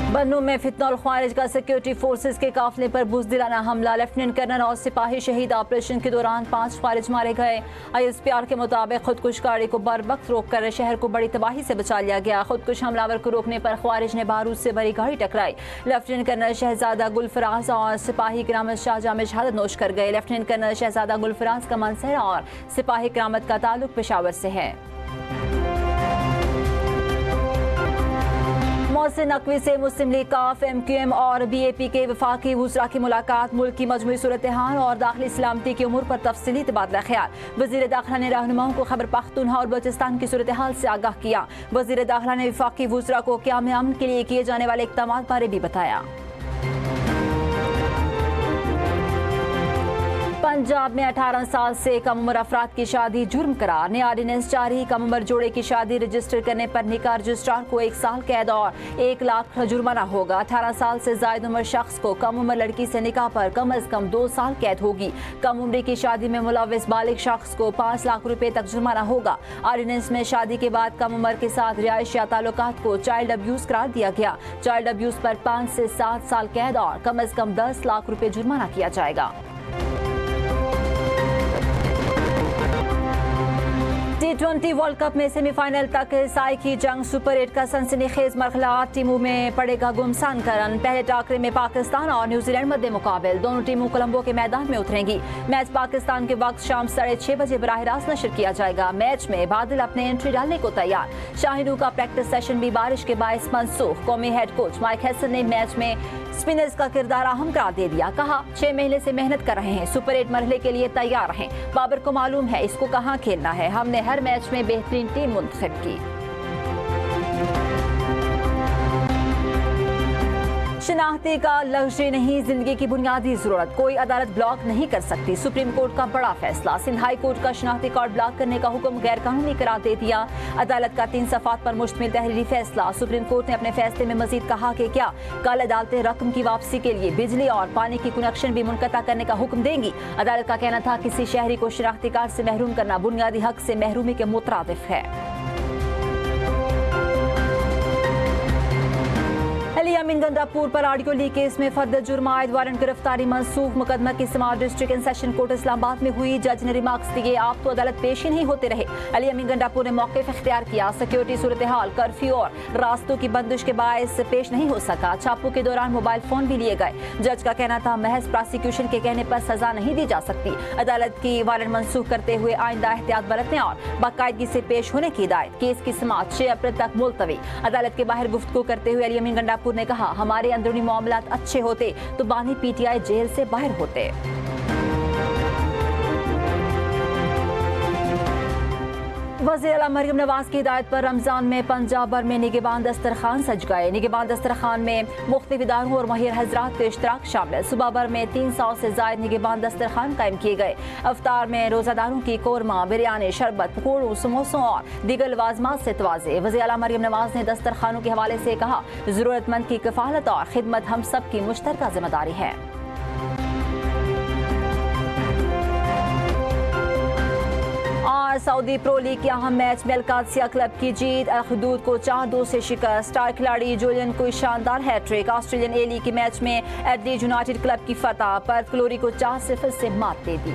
बन्नू में फितनौल ख्वारिज का security forces के काफिले पर बुज़दिलाना हमला। लेफ्टिनेंट कर्नल और सिपाही शहीद। ऑपरेशन के दौरान 5 ख्वारिज मारे गए। ISPR के मुताबिक खुदकुश गाड़ी को बरवक्त रोककर शहर को बड़ी तबाही से बचा लिया गया। खुदकुश हमलावर को रोकने पर ख्वारिज ने बारूद से भरी गाड़ी टकराई। लेफ्टिनेंट कर्नल शहजादा गुलफराज और सिपाही करामत शाहजहां में शहादत नोश कर गए। लेफ्टिनेंट कर्नल शहजादा गुलफराज का मानसहरा और सिपाही करामत का ताल्लुक पेशावर से है। मोहसिन नकवी से मुस्लिम लीग काफ, MQM और BAP के वफाकी वुज़रा की मुलाकात। मुल्क की मजमूई सूरत हाल और दाखिली सलामती के उमूर पर तफसीली तबादला ख्याल। वज़ीर दाखिला ने रहनुमाओं को खैबर पख्तूनख्वा और बलूचिस्तान की सूरत हाल से आगाह किया। वज़ीर दाखिला ने वफाकी वुज़रा को क़याम अमन के लिए किए जाने वाले इक़दामात बारे भी बताया। पंजाब में 18 साल से कम उम्र अफराद की शादी जुर्म करार। नया ऑर्डिनेंस जारी। कम उम्र जोड़े की शादी रजिस्टर करने पर निकाह रजिस्ट्रार को 1 साल कैद और 1 लाख जुर्माना होगा। 18 साल से जायद उम्र शख्स को कम उम्र लड़की से निकाह पर कम अज कम 2 साल कैद होगी। कम उम्र की शादी में मुलव्विस बालिग शख्स को 5 लाख रुपए तक जुर्माना होगा। ऑर्डिनेंस में शादी के बाद कम उम्र के साथ रिहाइश या ताल्लुकात को चाइल्ड अब्यूज करार दिया गया। चाइल्ड अब्यूज पर 5 से 7 साल कैद और कम अज कम 10 लाख रुपए जुर्माना किया जाएगा। T20 वर्ल्ड कप में सेमीफाइनल तक साई की जंग। सुपर 8 का सनसनीखेज मरहला। टीमों में पड़ेगा गुमसान करन। पहले टाकरे में पाकिस्तान और न्यूजीलैंड मध्य मुकाबले। दोनों टीमों कोलंबो के मैदान में उतरेंगी। मैच पाकिस्तान के वक्त शाम 6:30 बजे बराह रास्त नशर किया जाएगा। मैच में बादल अपने एंट्री डालने को तैयार। शाहिनू का प्रैक्टिस सेशन भी बारिश के बायस मनसूख। कौमी हेड कोच माइक हैसन ने मैच में स्पिनर्स का किरदार अहम करार दे दिया। कहा 6 महीने से मेहनत कर रहे हैं। सुपर 8 मरहले के लिए तैयार रहें। बाबर को मालूम है इसको कहां खेलना है। हमने हर मैच में बेहतरीन टीम मुंतखब की। शनाख्ती का लग्जरी नहीं, जिंदगी की बुनियादी जरूरत। कोई अदालत ब्लॉक नहीं कर सकती। सुप्रीम कोर्ट का बड़ा फैसला। सिंध हाई कोर्ट का शनाख्ती कार्ड ब्लॉक करने का हुक्म गैर कानूनी करार दे दिया। अदालत का 3 सफ़ात पर मुश्तमिल तहरीरी फैसला। सुप्रीम कोर्ट ने अपने फैसले में मजीद कहा कि क्या कल अदालतें रकम की वापसी के लिए बिजली और पानी की कनेक्शन भी मुनक़ता करने का हुक्म देंगी। अदालत का कहना था किसी शहरी को शनाख्ती कार्ड से महरूम करना बुनियादी हक से महरूमी के मुतरादिफ है। अली अमीन गंडापुर पर ऑडियो लीक केस में फर्द जुर्म आयद वारंट गिरफ्तारी मंसूख। मुकदमा की समाअत district and session court Islamabad में हुई। जज ने रिमार्क्स दिए आप तो अदालत पेश ही नहीं होते रहे। अली अमीन गंडापुर ने मौक़िफ़ इख्तियार किया। सिक्योरिटी सूरत हाल, कर्फ्यू और रास्तों की बंदिश के बायस पेश नहीं हो सका। छापों के दौरान मोबाइल फोन भी लिए गए। जज का कहना था महज प्रोसिक्यूशन के कहने पर सजा नहीं दी जा सकती। अदालत की वारंट मंसूख करते हुए आइंदा एहतियात बरतने और बाकायदगी से पेश होने की हिदायत। केस की समाअत 6 अप्रैल तक मुलतवी। अदालत के बाहर गुफ्तगू करते हुए अली अमीन गंडापुर ने कहा हमारे अंदरूनी मामलात अच्छे होते तो बानी PTI जेल से बाहर होते। वज़ीर आला मरियम नवाज की हिदायत पर रमजान में पंजाब भर में निगहबान दस्तरखान सज गए। निगहबान दस्तरखान में मुख्तलिफ इदारों और माहिर हजरात के इश्तराक शामिल। सुबह भर में 300 से जायद निगहबान दस्तरखान कायम किए गए। अफ्तार में रोजादारों की कोरमा, बिरयानी, शरबत, पकौड़ों, समोसों और दीगर लवाजमात से तवाज़े। वज़ीर आला मरियम नवाज ने दस्तरखानों के हवाले से कहा ज़रूरतमंद की कफालत और खिदमत हम सब की मुश्तरका जिम्मेदारी है। और सऊदी प्रो लीग के अहम मैच में अल-कादसिया क्लब की जीत। अल-खदूद को 4-2 से शिकस्त। स्टार खिलाड़ी जुलियन को शानदार हैट्रिक। ऑस्ट्रेलियन ए लीग के मैच में एडलीड यूनाइटेड क्लब की फतह। पर्थ ग्लोरी को 4-0 से मात दे दी।